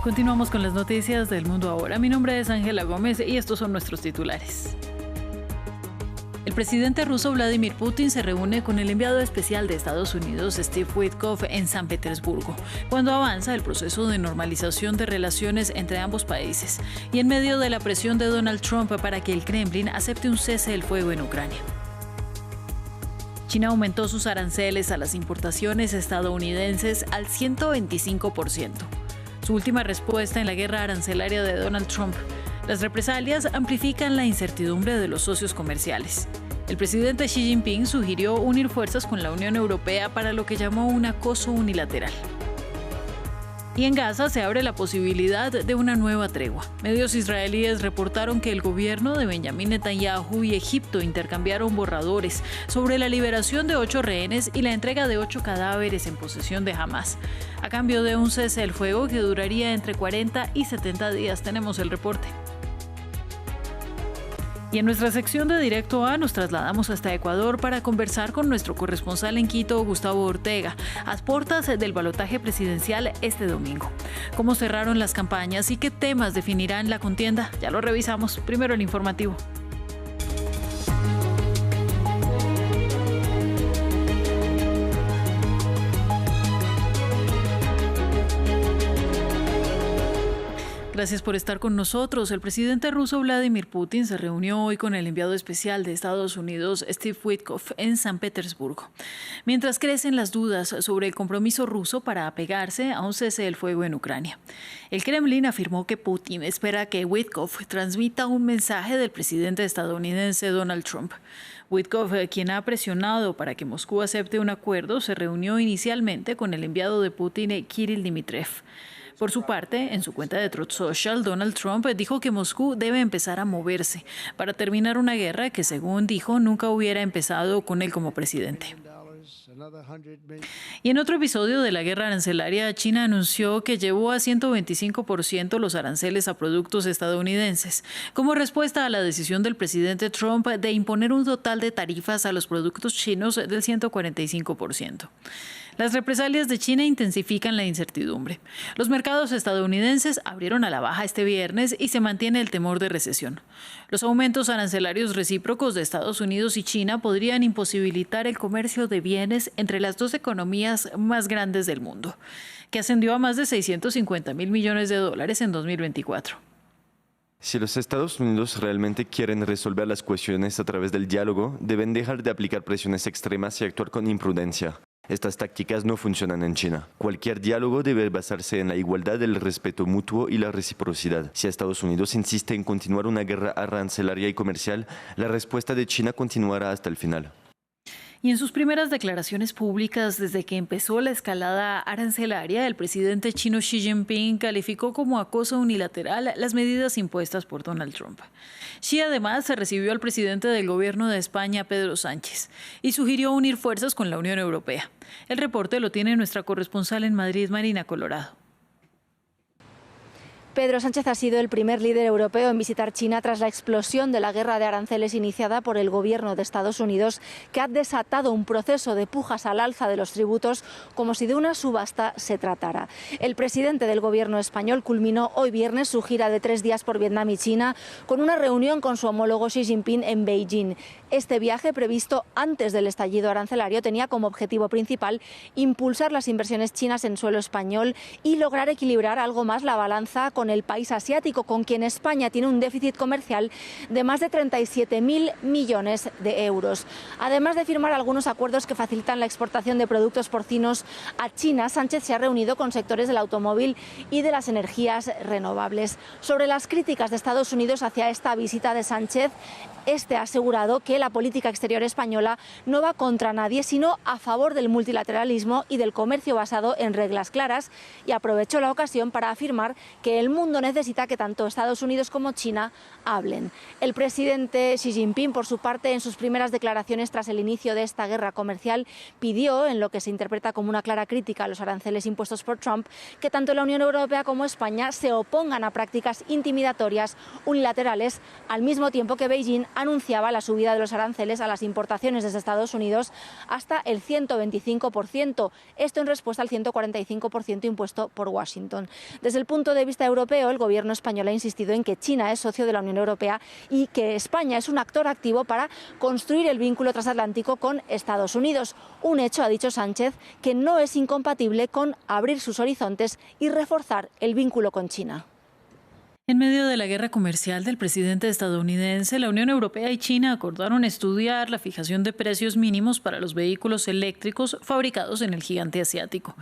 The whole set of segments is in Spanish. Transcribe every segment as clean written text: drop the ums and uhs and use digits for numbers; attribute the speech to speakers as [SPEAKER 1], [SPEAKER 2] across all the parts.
[SPEAKER 1] Continuamos con las noticias del mundo ahora. Mi nombre es Ángela Gómez y estos son nuestros titulares. El presidente ruso Vladimir Putin se reúne con el enviado especial de Estados Unidos, Steve Witkoff, en San Petersburgo, cuando avanza el proceso de normalización de relaciones entre ambos países y en medio de la presión de Donald Trump para que el Kremlin acepte un cese del fuego en Ucrania. China aumentó sus aranceles a las importaciones estadounidenses al 125%. Su última respuesta en la guerra arancelaria de Donald Trump. Las represalias amplifican la incertidumbre de los socios comerciales. El presidente Xi Jinping sugirió unir fuerzas con la Unión Europea para lo que llamó un acoso unilateral. Y en Gaza se abre la posibilidad de una nueva tregua. Medios israelíes reportaron que el gobierno de Benjamín Netanyahu y Egipto intercambiaron borradores sobre la liberación de 8 rehenes y la entrega de 8 cadáveres en posesión de Hamás, a cambio de un cese del fuego que duraría entre 40 y 70 días. Tenemos el reporte. Y en nuestra sección de Directo A nos trasladamos hasta Ecuador para conversar con nuestro corresponsal en Quito, Gustavo Ortega, a puertas del balotaje presidencial este domingo. ¿Cómo cerraron las campañas y qué temas definirán la contienda? Ya lo revisamos. Primero el informativo. Gracias por estar con nosotros. El presidente ruso Vladimir Putin se reunió hoy con el enviado especial de Estados Unidos, Steve Witkoff, en San Petersburgo. Mientras crecen las dudas sobre el compromiso ruso para apegarse a un cese del fuego en Ucrania. El Kremlin afirmó que Putin espera que Witkoff transmita un mensaje del presidente estadounidense Donald Trump. Witkoff, quien ha presionado para que Moscú acepte un acuerdo, se reunió inicialmente con el enviado de Putin, Kirill Dmitriev. Por su parte, en su cuenta de Truth Social, Donald Trump dijo que Moscú debe empezar a moverse para terminar una guerra que, según dijo, nunca hubiera empezado con él como presidente. Y en otro episodio de la guerra arancelaria, China anunció que llevó a 125% los aranceles a productos estadounidenses, como respuesta a la decisión del presidente Trump de imponer un total de tarifas a los productos chinos del 145%. Las represalias de China intensifican la incertidumbre. Los mercados estadounidenses abrieron a la baja este viernes y se mantiene el temor de recesión. Los aumentos arancelarios recíprocos de Estados Unidos y China podrían imposibilitar el comercio de bienes entre las dos economías más grandes del mundo, que ascendió a más de $650.000 millones en 2024.
[SPEAKER 2] Si los Estados Unidos realmente quieren resolver las cuestiones a través del diálogo, deben dejar de aplicar presiones extremas y actuar con imprudencia. Estas tácticas no funcionan en China. Cualquier diálogo debe basarse en la igualdad, el respeto mutuo y la reciprocidad. Si Estados Unidos insiste en continuar una guerra arancelaria y comercial, la respuesta de China continuará hasta el final.
[SPEAKER 1] Y en sus primeras declaraciones públicas desde que empezó la escalada arancelaria, el presidente chino Xi Jinping calificó como acoso unilateral las medidas impuestas por Donald Trump. Xi además se recibió al presidente del gobierno de España, Pedro Sánchez, y sugirió unir fuerzas con la Unión Europea. El reporte lo tiene nuestra corresponsal en Madrid, Marina Colorado.
[SPEAKER 3] Pedro Sánchez ha sido el primer líder europeo en visitar China tras la explosión de la guerra de aranceles iniciada por el gobierno de Estados Unidos, que ha desatado un proceso de pujas al alza de los tributos como si de una subasta se tratara. El presidente del gobierno español culminó hoy viernes su gira de 3 días por Vietnam y China con una reunión con su homólogo Xi Jinping en Beijing. Este viaje, previsto antes del estallido arancelario, tenía como objetivo principal impulsar las inversiones chinas en suelo español y lograr equilibrar algo más la balanza con el país asiático, con quien España tiene un déficit comercial de más de 37.000 millones de euros. Además de firmar algunos acuerdos que facilitan la exportación de productos porcinos a China, Sánchez se ha reunido con sectores del automóvil y de las energías renovables. Sobre las críticas de Estados Unidos hacia esta visita de Sánchez, este ha asegurado que la política exterior española no va contra nadie, sino a favor del multilateralismo y del comercio basado en reglas claras, y aprovechó la ocasión para afirmar que el mundo necesita que tanto Estados Unidos como China hablen. El presidente Xi Jinping, por su parte, en sus primeras declaraciones tras el inicio de esta guerra comercial, pidió, en lo que se interpreta como una clara crítica a los aranceles impuestos por Trump, que tanto la Unión Europea como España se opongan a prácticas intimidatorias unilaterales, al mismo tiempo que Beijing anunciaba la subida de los los aranceles a las importaciones desde Estados Unidos hasta el 125%. Esto en respuesta al 145% impuesto por Washington. Desde el punto de vista europeo, el gobierno español ha insistido en que China es socio de la Unión Europea y que España es un actor activo para construir el vínculo transatlántico con Estados Unidos. Un hecho, ha dicho Sánchez, que no es incompatible con abrir sus horizontes y reforzar el vínculo con China.
[SPEAKER 1] En medio de la guerra comercial del presidente estadounidense, la Unión Europea y China acordaron estudiar la fijación de precios mínimos para los vehículos eléctricos fabricados en el gigante asiático,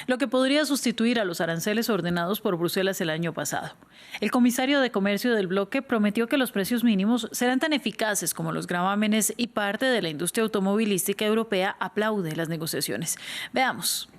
[SPEAKER 1] lo que podría sustituir a los aranceles ordenados por Bruselas el año pasado. El comisario de Comercio del bloque prometió que los precios mínimos serán tan eficaces como los gravámenes y parte de la industria automovilística europea aplaude las negociaciones. Veamos.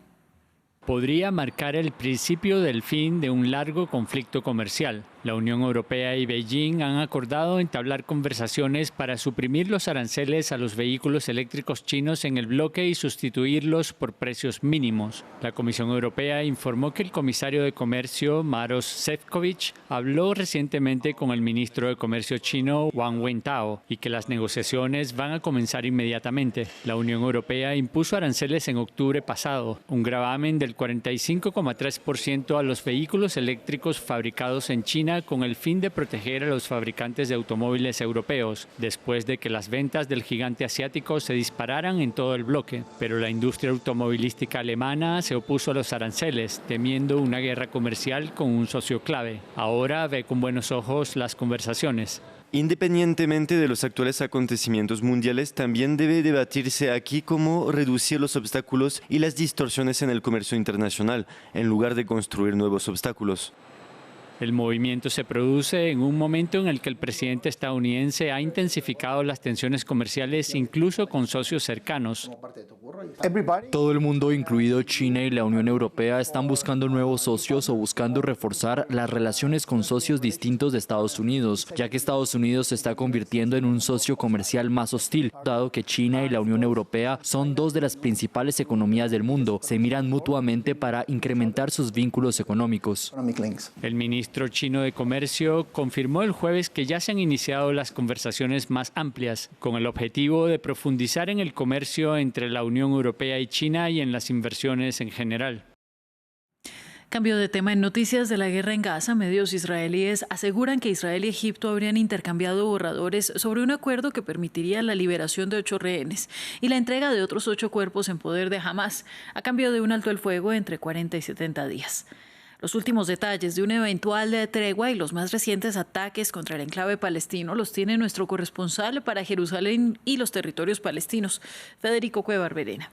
[SPEAKER 4] Podría marcar el principio del fin de un largo conflicto comercial. La Unión Europea y Beijing han acordado entablar conversaciones para suprimir los aranceles a los vehículos eléctricos chinos en el bloque y sustituirlos por precios mínimos. La Comisión Europea informó que el comisario de Comercio, Maroš Šefčovič, habló recientemente con el ministro de Comercio chino, Wang Wentao, y que las negociaciones van a comenzar inmediatamente. La Unión Europea impuso aranceles en octubre pasado, un gravamen del 45,3% a los vehículos eléctricos fabricados en China con el fin de proteger a los fabricantes de automóviles europeos, después de que las ventas del gigante asiático se dispararan en todo el bloque. Pero la industria automovilística alemana se opuso a los aranceles, temiendo una guerra comercial con un socio clave. Ahora ve con buenos ojos las conversaciones.
[SPEAKER 2] Independientemente de los actuales acontecimientos mundiales, también debe debatirse aquí cómo reducir los obstáculos y las distorsiones en el comercio internacional, en lugar de construir nuevos obstáculos.
[SPEAKER 4] El movimiento se produce en un momento en el que el presidente estadounidense ha intensificado las tensiones comerciales incluso con socios cercanos.
[SPEAKER 5] Todo el mundo, incluido China y la Unión Europea, están buscando nuevos socios o buscando reforzar las relaciones con socios distintos de Estados Unidos, ya que Estados Unidos se está convirtiendo en un socio comercial más hostil, dado que China y la Unión Europea son dos de las principales economías del mundo. Se miran mutuamente para incrementar sus vínculos económicos.
[SPEAKER 4] El ministro chino de Comercio confirmó el jueves que ya se han iniciado las conversaciones más amplias, con el objetivo de profundizar en el comercio entre la Unión Europea y China y en las inversiones en general.
[SPEAKER 1] Cambio de tema. En noticias de la guerra en Gaza, medios israelíes aseguran que Israel y Egipto habrían intercambiado borradores sobre un acuerdo que permitiría la liberación de 8 rehenes y la entrega de otros 8 cuerpos en poder de Hamás, a cambio de un alto el fuego entre 40 y 70 días. Los últimos detalles de una eventual tregua y los más recientes ataques contra el enclave palestino los tiene nuestro corresponsal para Jerusalén y los territorios palestinos, Federico Cuellar Verena.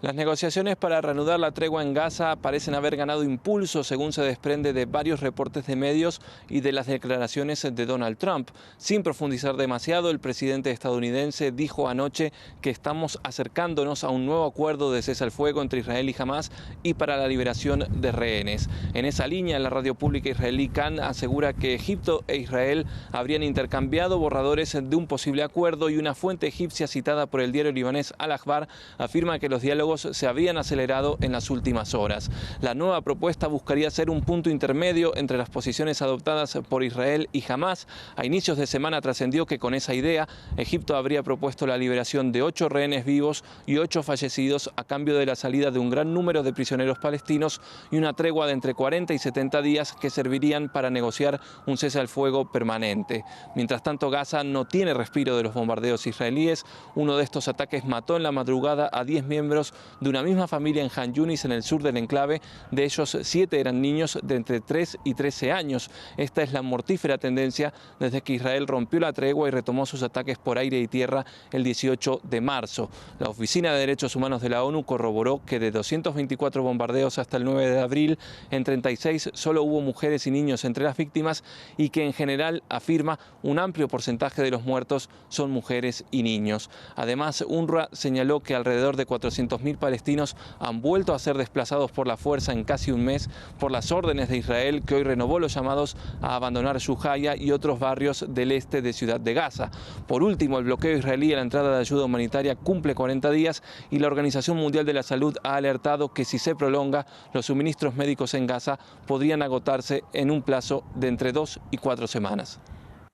[SPEAKER 6] Las negociaciones para reanudar la tregua en Gaza parecen haber ganado impulso, según se desprende de varios reportes de medios y de las declaraciones de Donald Trump. Sin profundizar demasiado, el presidente estadounidense dijo anoche que estamos acercándonos a un nuevo acuerdo de cese al fuego entre Israel y Hamás y para la liberación de rehenes. En esa línea, la radio pública israelí Kan asegura que Egipto e Israel habrían intercambiado borradores de un posible acuerdo, y una fuente egipcia citada por el diario libanés Al-Akhbar afirma que los diálogos se habrían acelerado en las últimas horas. La nueva propuesta buscaría ser un punto intermedio entre las posiciones adoptadas por Israel y Hamás. A inicios de semana trascendió que con esa idea, Egipto habría propuesto la liberación de 8 rehenes vivos y 8 fallecidos a cambio de la salida de un gran número de prisioneros palestinos y una tregua de entre 40 y 70 días que servirían para negociar un cese al fuego permanente. Mientras tanto, Gaza no tiene respiro de los bombardeos israelíes. Uno de estos ataques mató en la madrugada a 10 miembros de una misma familia en Han Yunis, en el sur del enclave. De ellos, 7 eran niños de entre 3 y 13 años. Esta es la mortífera tendencia desde que Israel rompió la tregua y retomó sus ataques por aire y tierra el 18 de marzo. La Oficina de Derechos Humanos de la ONU corroboró que de 224 bombardeos hasta el 9 de abril, en 36 solo hubo mujeres y niños entre las víctimas, y que en general, afirma, un amplio porcentaje de los muertos son mujeres y niños. Además, UNRWA señaló que alrededor de 400.000 palestinos han vuelto a ser desplazados por la fuerza en casi un mes por las órdenes de Israel, que hoy renovó los llamados a abandonar Shujaya y otros barrios del este de Ciudad de Gaza. Por último, el bloqueo israelí a la entrada de ayuda humanitaria cumple 40 días y la Organización Mundial de la Salud ha alertado que si se prolonga, los suministros médicos en Gaza podrían agotarse en un plazo de entre 2 y 4 semanas.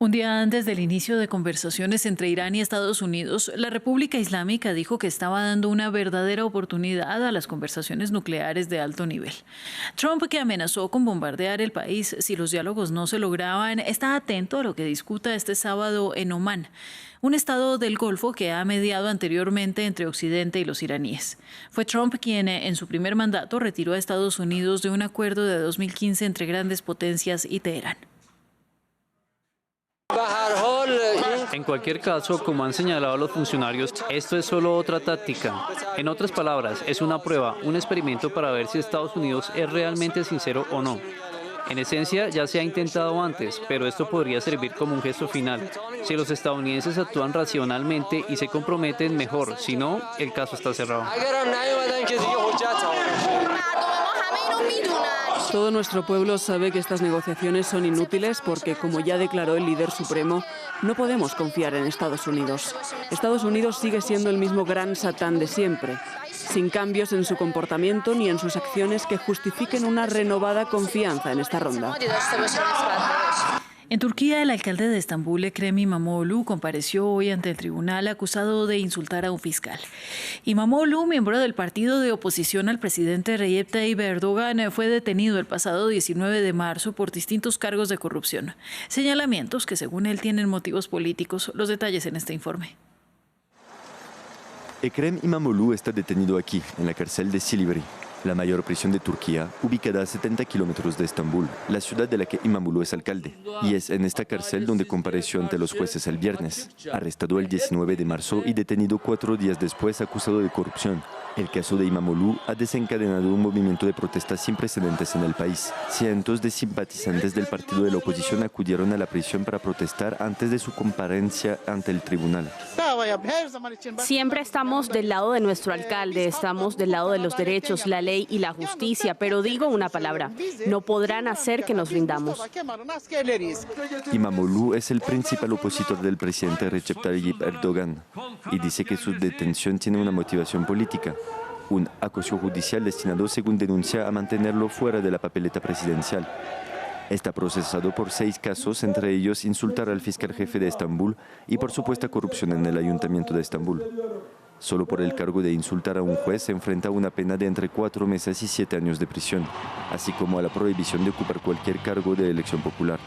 [SPEAKER 1] Un día antes del inicio de conversaciones entre Irán y Estados Unidos, la República Islámica dijo que estaba dando una verdadera oportunidad a las conversaciones nucleares de alto nivel. Trump, que amenazó con bombardear el país si los diálogos no se lograban, está atento a lo que discuta este sábado en Omán, un estado del Golfo que ha mediado anteriormente entre Occidente y los iraníes. Fue Trump quien en su primer mandato retiró a Estados Unidos de un acuerdo de 2015 entre grandes potencias y Teherán.
[SPEAKER 7] En cualquier caso, como han señalado los funcionarios, esto es solo otra táctica. En otras palabras, es una prueba, un experimento para ver si Estados Unidos es realmente sincero o no. En esencia, ya se ha intentado antes, pero esto podría servir como un gesto final. Si los estadounidenses actúan racionalmente y se comprometen, mejor. Si no, el caso está cerrado.
[SPEAKER 8] Todo nuestro pueblo sabe que estas negociaciones son inútiles porque, como ya declaró el líder supremo, no podemos confiar en Estados Unidos. Estados Unidos sigue siendo el mismo gran Satán de siempre, sin cambios en su comportamiento ni en sus acciones que justifiquen una renovada confianza en esta ronda.
[SPEAKER 1] En Turquía, el alcalde de Estambul, Ekrem İmamoğlu, compareció hoy ante el tribunal acusado de insultar a un fiscal. İmamoğlu, miembro del partido de oposición al presidente Recep Tayyip Erdogan, fue detenido el pasado 19 de marzo por distintos cargos de corrupción. Señalamientos que, según él, tienen motivos políticos. Los detalles en este informe.
[SPEAKER 2] Ekrem İmamoğlu está detenido aquí, en la cárcel de Silivri, la mayor prisión de Turquía, ubicada a 70 kilómetros de Estambul, la ciudad de la que İmamoğlu es alcalde. Y es en esta cárcel donde compareció ante los jueces el viernes, arrestado el 19 de marzo y detenido 4 días después acusado de corrupción. El caso de İmamoğlu ha desencadenado un movimiento de protestas sin precedentes en el país. Cientos de simpatizantes del partido de la oposición acudieron a la prisión para protestar antes de su comparecencia ante el tribunal.
[SPEAKER 9] Siempre estamos del lado de nuestro alcalde, estamos del lado de los derechos, la ley y la justicia, pero digo una palabra, no podrán hacer que nos rindamos.
[SPEAKER 2] İmamoğlu es el principal opositor del presidente Recep Tayyip Erdogan y dice que su detención tiene una motivación política. Un acoso judicial destinado, según denuncia, a mantenerlo fuera de la papeleta presidencial. Está procesado por 6 casos, entre ellos insultar al fiscal jefe de Estambul y por supuesta corrupción en el ayuntamiento de Estambul. Solo por el cargo de insultar a un juez se enfrenta a una pena de entre 4 meses y 7 años de prisión, así como a la prohibición de ocupar cualquier cargo de elección popular.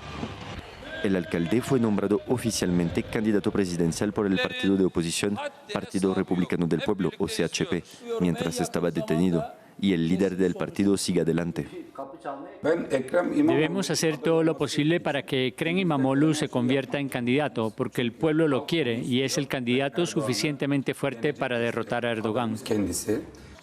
[SPEAKER 2] El alcalde fue nombrado oficialmente candidato presidencial por el partido de oposición, Partido Republicano del Pueblo, o CHP, mientras estaba detenido, y el líder del partido sigue adelante.
[SPEAKER 4] Debemos hacer todo lo posible para que Ekrem İmamoğlu se convierta en candidato, porque el pueblo lo quiere y es el candidato suficientemente fuerte para derrotar a Erdogan.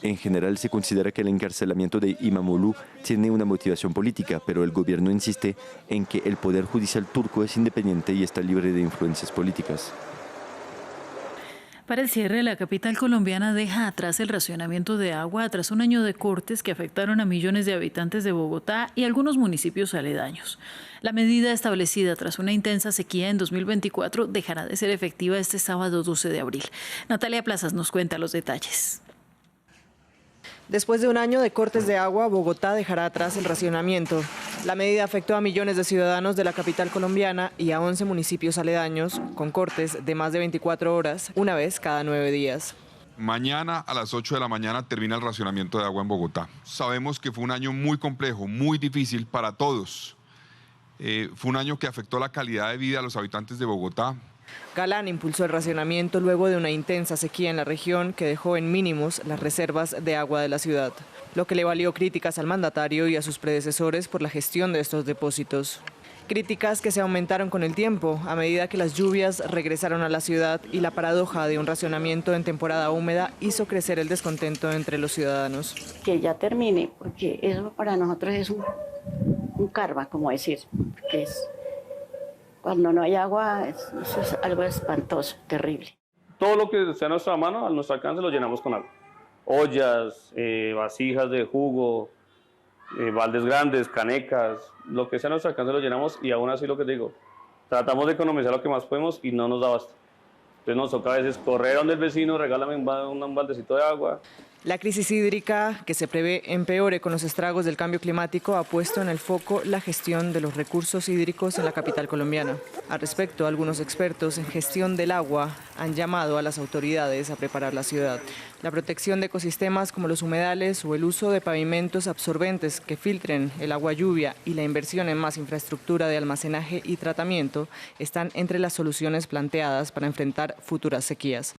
[SPEAKER 2] En general se considera que el encarcelamiento de İmamoğlu tiene una motivación política, pero el gobierno insiste en que el poder judicial turco es independiente y está libre de influencias políticas.
[SPEAKER 1] Para el cierre, la capital colombiana deja atrás el racionamiento de agua tras un año de cortes que afectaron a millones de habitantes de Bogotá y algunos municipios aledaños. La medida establecida tras una intensa sequía en 2024 dejará de ser efectiva este sábado 12 de abril. Natalia Plazas nos cuenta los detalles.
[SPEAKER 10] Después de un año de cortes de agua, Bogotá dejará atrás el racionamiento. La medida afectó a millones de ciudadanos de la capital colombiana y a 11 municipios aledaños, con cortes de más de 24 horas, una vez cada 9 días.
[SPEAKER 11] Mañana a las 8 de la mañana termina el racionamiento de agua en Bogotá. Sabemos que fue un año muy complejo, muy difícil para todos. Fue un año que afectó la calidad de vida de los habitantes de Bogotá.
[SPEAKER 10] Galán impulsó el racionamiento luego de una intensa sequía en la región que dejó en mínimos las reservas de agua de la ciudad, lo que le valió críticas al mandatario y a sus predecesores por la gestión de estos depósitos. Críticas que se aumentaron con el tiempo a medida que las lluvias regresaron a la ciudad y la paradoja de un racionamiento en temporada húmeda hizo crecer el descontento entre los ciudadanos.
[SPEAKER 12] Que ya termine, porque eso para nosotros es un karma, como decir, que es... Cuando no hay agua, eso es algo espantoso, terrible.
[SPEAKER 13] Todo lo que sea a nuestra mano, a nuestro alcance, lo llenamos con agua. Ollas, vasijas de jugo, baldes grandes, canecas, lo que sea a nuestro alcance lo llenamos y aún así lo que digo, tratamos de economizar lo que más podemos y no nos da basta. Entonces nos toca a veces correr a donde el vecino, regálame un baldecito de agua.
[SPEAKER 10] La crisis hídrica, que se prevé empeore con los estragos del cambio climático, ha puesto en el foco la gestión de los recursos hídricos en la capital colombiana. Al respecto, algunos expertos en gestión del agua han llamado a las autoridades a preparar la ciudad. La protección de ecosistemas como los humedales o el uso de pavimentos absorbentes que filtren el agua lluvia y la inversión en más infraestructura de almacenaje y tratamiento están entre las soluciones planteadas para enfrentar futuras sequías.